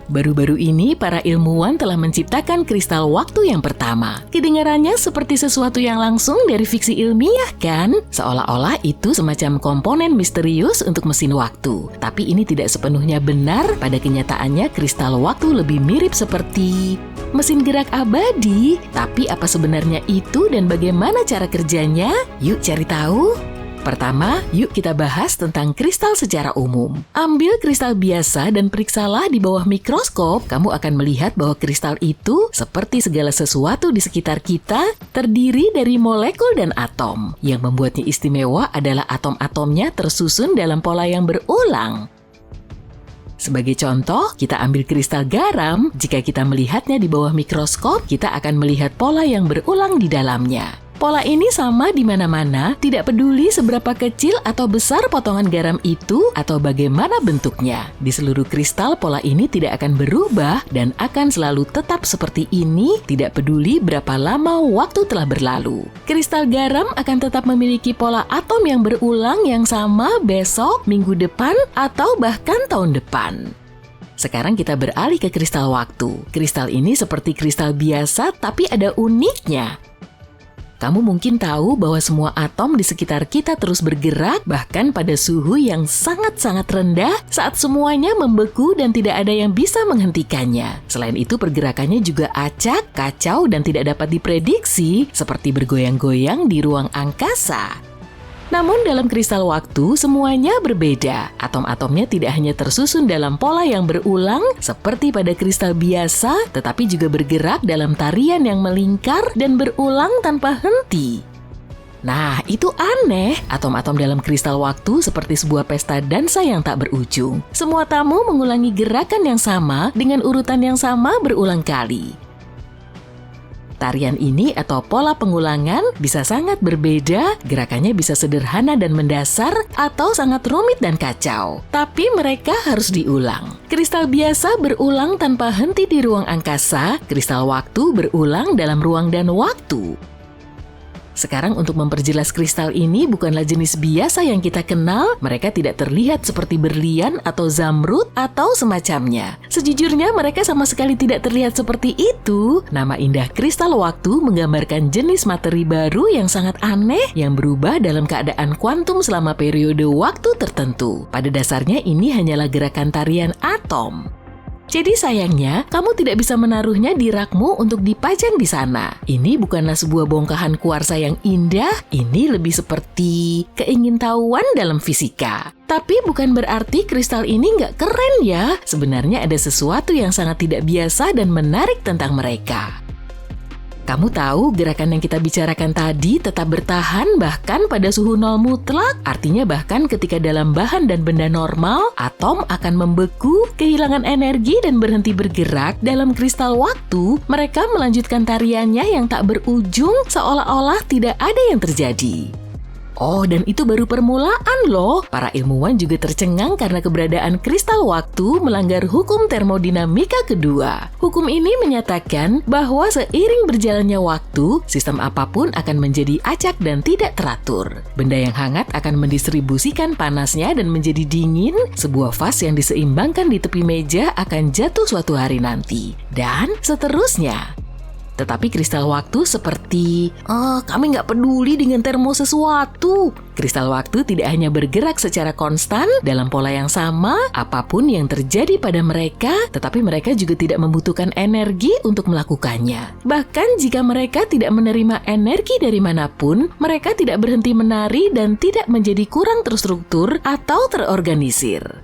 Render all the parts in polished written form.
Baru-baru ini, para ilmuwan telah menciptakan kristal waktu yang pertama. Kedengarannya seperti sesuatu yang langsung dari fiksi ilmiah, kan? Seolah-olah itu semacam komponen misterius untuk mesin waktu. Tapi ini tidak sepenuhnya benar. Pada kenyataannya, kristal waktu lebih mirip seperti mesin gerak abadi. Tapi apa sebenarnya itu dan bagaimana cara kerjanya? Yuk cari tahu. Pertama, yuk kita bahas tentang kristal secara umum. Ambil kristal biasa dan periksalah di bawah mikroskop. Kamu akan melihat bahwa kristal itu, seperti segala sesuatu di sekitar kita, terdiri dari molekul dan atom. Yang membuatnya istimewa adalah atom-atomnya tersusun dalam pola yang berulang. Sebagai contoh, kita ambil kristal garam. Jika kita melihatnya di bawah mikroskop, kita akan melihat pola yang berulang di dalamnya. Pola ini sama di mana-mana, tidak peduli seberapa kecil atau besar potongan garam itu atau bagaimana bentuknya. Di seluruh kristal, pola ini tidak akan berubah dan akan selalu tetap seperti ini, tidak peduli berapa lama waktu telah berlalu. Kristal garam akan tetap memiliki pola atom yang berulang yang sama besok, minggu depan, atau bahkan tahun depan. Sekarang kita beralih ke kristal waktu. Kristal ini seperti kristal biasa, tapi ada uniknya. Kamu mungkin tahu bahwa semua atom di sekitar kita terus bergerak, bahkan pada suhu yang sangat-sangat rendah saat semuanya membeku dan tidak ada yang bisa menghentikannya. Selain itu, pergerakannya juga acak, kacau, dan tidak dapat diprediksi, seperti bergoyang-goyang di ruang angkasa. Namun dalam kristal waktu, semuanya berbeda. Atom-atomnya tidak hanya tersusun dalam pola yang berulang seperti pada kristal biasa, tetapi juga bergerak dalam tarian yang melingkar dan berulang tanpa henti. Nah, itu aneh. Atom-atom dalam kristal waktu seperti sebuah pesta dansa yang tak berujung. Semua tamu mengulangi gerakan yang sama dengan urutan yang sama berulang kali. Tarian ini atau pola pengulangan bisa sangat berbeda, gerakannya bisa sederhana dan mendasar atau sangat rumit dan kacau. Tapi mereka harus diulang. Kristal biasa berulang tanpa henti di ruang angkasa, kristal waktu berulang dalam ruang dan waktu. Sekarang untuk memperjelas kristal ini bukanlah jenis biasa yang kita kenal, mereka tidak terlihat seperti berlian atau zamrud atau semacamnya. Sejujurnya mereka sama sekali tidak terlihat seperti itu. Nama indah kristal waktu menggambarkan jenis materi baru yang sangat aneh yang berubah dalam keadaan kuantum selama periode waktu tertentu. Pada dasarnya ini hanyalah gerakan tarian atom. Jadi sayangnya, kamu tidak bisa menaruhnya di rakmu untuk dipajang di sana. Ini bukanlah sebuah bongkahan kuarsa yang indah, ini lebih seperti keingintahuan dalam fisika. Tapi bukan berarti kristal ini nggak keren ya. Sebenarnya ada sesuatu yang sangat tidak biasa dan menarik tentang mereka. Kamu tahu gerakan yang kita bicarakan tadi tetap bertahan bahkan pada suhu nol mutlak? Artinya bahkan ketika dalam bahan dan benda normal, atom akan membeku, kehilangan energi dan berhenti bergerak. Dalam kristal waktu, mereka melanjutkan tariannya yang tak berujung seolah-olah tidak ada yang terjadi. Oh, dan itu baru permulaan loh. Para ilmuwan juga tercengang karena keberadaan kristal waktu melanggar hukum termodinamika kedua. Hukum ini menyatakan bahwa seiring berjalannya waktu, sistem apapun akan menjadi acak dan tidak teratur. Benda yang hangat akan mendistribusikan panasnya dan menjadi dingin. Sebuah vas yang diseimbangkan di tepi meja akan jatuh suatu hari nanti. Dan seterusnya. Tetapi kristal waktu seperti, kami nggak peduli dengan termo sesuatu. Kristal waktu tidak hanya bergerak secara konstan dalam pola yang sama, apapun yang terjadi pada mereka, tetapi mereka juga tidak membutuhkan energi untuk melakukannya. Bahkan jika mereka tidak menerima energi dari manapun, mereka tidak berhenti menari dan tidak menjadi kurang terstruktur atau terorganisir.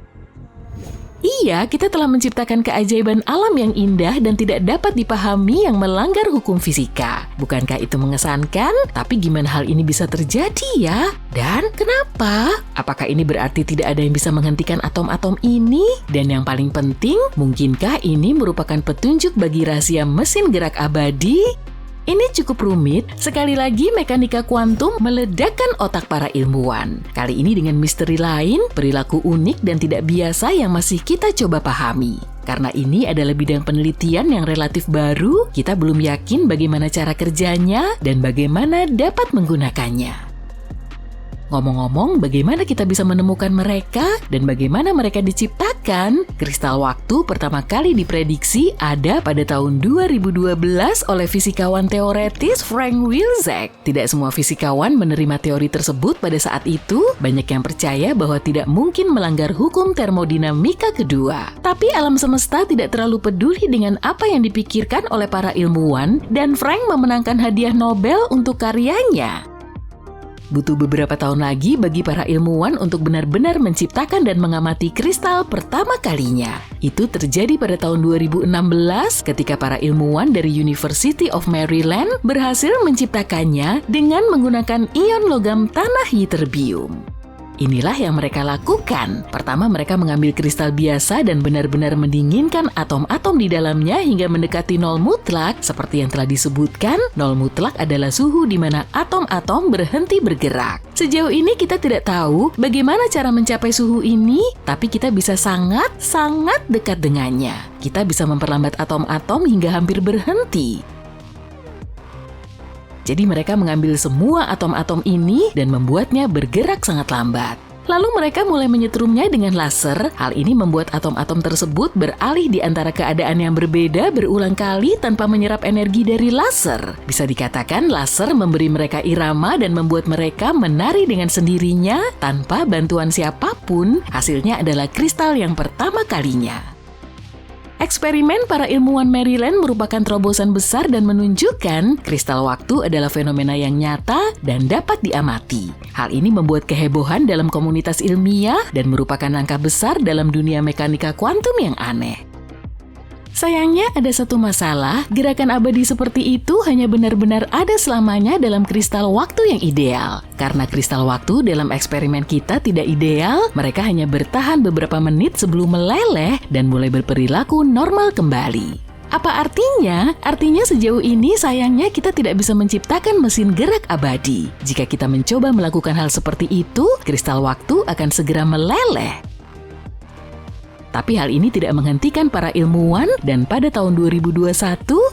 Iya, kita telah menciptakan keajaiban alam yang indah dan tidak dapat dipahami yang melanggar hukum fisika. Bukankah itu mengesankan? Tapi gimana hal ini bisa terjadi ya? Dan kenapa? Apakah ini berarti tidak ada yang bisa menghentikan atom-atom ini? Dan yang paling penting, mungkinkah ini merupakan petunjuk bagi rahasia mesin gerak abadi? Ini cukup rumit, sekali lagi mekanika kuantum meledakkan otak para ilmuwan. Kali ini dengan misteri lain, perilaku unik dan tidak biasa yang masih kita coba pahami. Karena ini adalah bidang penelitian yang relatif baru, kita belum yakin bagaimana cara kerjanya dan bagaimana dapat menggunakannya. Ngomong-ngomong, bagaimana kita bisa menemukan mereka dan bagaimana mereka diciptakan? Kristal waktu pertama kali diprediksi ada pada tahun 2012 oleh fisikawan teoretis Frank Wilczek. Tidak semua fisikawan menerima teori tersebut pada saat itu. Banyak yang percaya bahwa tidak mungkin melanggar hukum termodinamika kedua. Tapi alam semesta tidak terlalu peduli dengan apa yang dipikirkan oleh para ilmuwan, dan Frank memenangkan hadiah Nobel untuk karyanya. Butuh beberapa tahun lagi bagi para ilmuwan untuk benar-benar menciptakan dan mengamati kristal pertama kalinya. Itu terjadi pada tahun 2016 ketika para ilmuwan dari University of Maryland berhasil menciptakannya dengan menggunakan ion logam tanah ytterbium. Inilah yang mereka lakukan. Pertama, mereka mengambil kristal biasa dan benar-benar mendinginkan atom-atom di dalamnya hingga mendekati nol mutlak. Seperti yang telah disebutkan, nol mutlak adalah suhu di mana atom-atom berhenti bergerak. Sejauh ini kita tidak tahu bagaimana cara mencapai suhu ini, tapi kita bisa sangat dekat dengannya. Kita bisa memperlambat atom-atom hingga hampir berhenti. Jadi mereka mengambil semua atom-atom ini dan membuatnya bergerak sangat lambat. Lalu mereka mulai menyetrumnya dengan laser. Hal ini membuat atom-atom tersebut beralih di antara keadaan yang berbeda berulang kali tanpa menyerap energi dari laser. Bisa dikatakan laser memberi mereka irama dan membuat mereka menari dengan sendirinya tanpa bantuan siapapun. Hasilnya adalah kristal yang pertama kalinya. Eksperimen para ilmuwan Maryland merupakan terobosan besar dan menunjukkan kristal waktu adalah fenomena yang nyata dan dapat diamati. Hal ini membuat kehebohan dalam komunitas ilmiah dan merupakan langkah besar dalam dunia mekanika kuantum yang aneh. Sayangnya ada satu masalah, gerakan abadi seperti itu hanya benar-benar ada selamanya dalam kristal waktu yang ideal. Karena kristal waktu dalam eksperimen kita tidak ideal, mereka hanya bertahan beberapa menit sebelum meleleh dan mulai berperilaku normal kembali. Apa artinya? Artinya sejauh ini sayangnya kita tidak bisa menciptakan mesin gerak abadi. Jika kita mencoba melakukan hal seperti itu, kristal waktu akan segera meleleh. Tapi hal ini tidak menghentikan para ilmuwan dan pada tahun 2021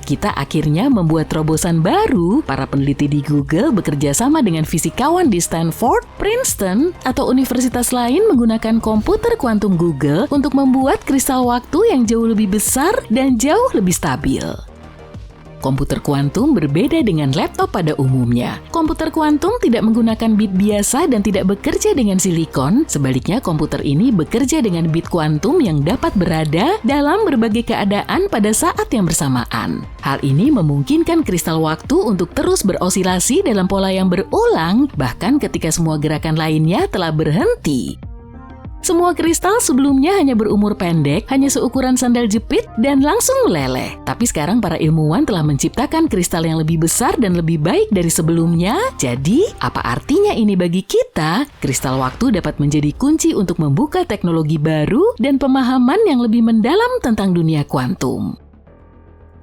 kita akhirnya membuat terobosan baru. Para peneliti di Google bekerja sama dengan fisikawan di Stanford, Princeton, atau universitas lain menggunakan komputer kuantum Google untuk membuat kristal waktu yang jauh lebih besar dan jauh lebih stabil. Komputer kuantum berbeda dengan laptop pada umumnya. Komputer kuantum tidak menggunakan bit biasa dan tidak bekerja dengan silikon. Sebaliknya, komputer ini bekerja dengan bit kuantum yang dapat berada dalam berbagai keadaan pada saat yang bersamaan. Hal ini memungkinkan kristal waktu untuk terus berosilasi dalam pola yang berulang, bahkan ketika semua gerakan lainnya telah berhenti. Semua kristal sebelumnya hanya berumur pendek, hanya seukuran sandal jepit, dan langsung meleleh. Tapi sekarang para ilmuwan telah menciptakan kristal yang lebih besar dan lebih baik dari sebelumnya. Jadi, apa artinya ini bagi kita? Kristal waktu dapat menjadi kunci untuk membuka teknologi baru dan pemahaman yang lebih mendalam tentang dunia kuantum.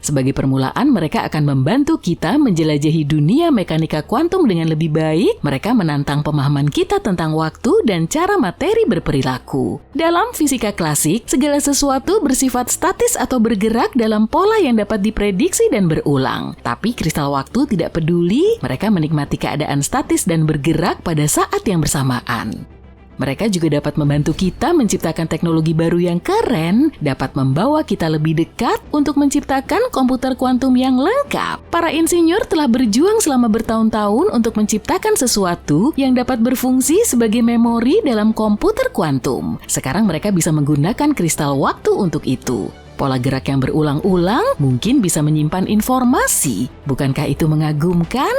Sebagai permulaan, mereka akan membantu kita menjelajahi dunia mekanika kuantum dengan lebih baik. Mereka menantang pemahaman kita tentang waktu dan cara materi berperilaku. Dalam fisika klasik, segala sesuatu bersifat statis atau bergerak dalam pola yang dapat diprediksi dan berulang. Tapi kristal waktu tidak peduli, mereka menikmati keadaan statis dan bergerak pada saat yang bersamaan. Mereka juga dapat membantu kita menciptakan teknologi baru yang keren, dapat membawa kita lebih dekat untuk menciptakan komputer kuantum yang lengkap. Para insinyur telah berjuang selama bertahun-tahun untuk menciptakan sesuatu yang dapat berfungsi sebagai memori dalam komputer kuantum. Sekarang mereka bisa menggunakan kristal waktu untuk itu. Pola gerak yang berulang-ulang mungkin bisa menyimpan informasi. Bukankah itu mengagumkan?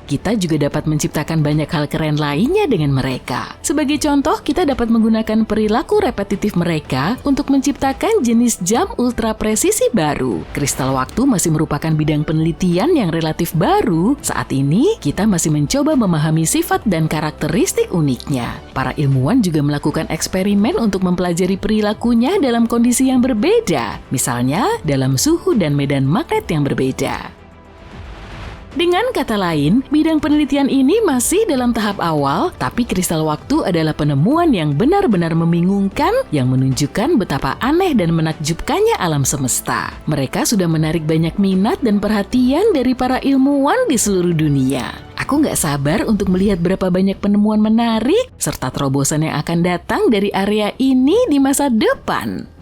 Kita juga dapat menciptakan banyak hal keren lainnya dengan mereka. Sebagai contoh, kita dapat menggunakan perilaku repetitif mereka untuk menciptakan jenis jam ultra presisi baru. Kristal waktu masih merupakan bidang penelitian yang relatif baru. Saat ini, kita masih mencoba memahami sifat dan karakteristik uniknya. Para ilmuwan juga melakukan eksperimen untuk mempelajari perilakunya dalam kondisi yang berbeda. Misalnya, dalam suhu dan medan magnet yang berbeda. Dengan kata lain, bidang penelitian ini masih dalam tahap awal, tapi kristal waktu adalah penemuan yang benar-benar membingungkan yang menunjukkan betapa aneh dan menakjubkannya alam semesta. Mereka sudah menarik banyak minat dan perhatian dari para ilmuwan di seluruh dunia. Aku nggak sabar untuk melihat berapa banyak penemuan menarik serta terobosan yang akan datang dari area ini di masa depan.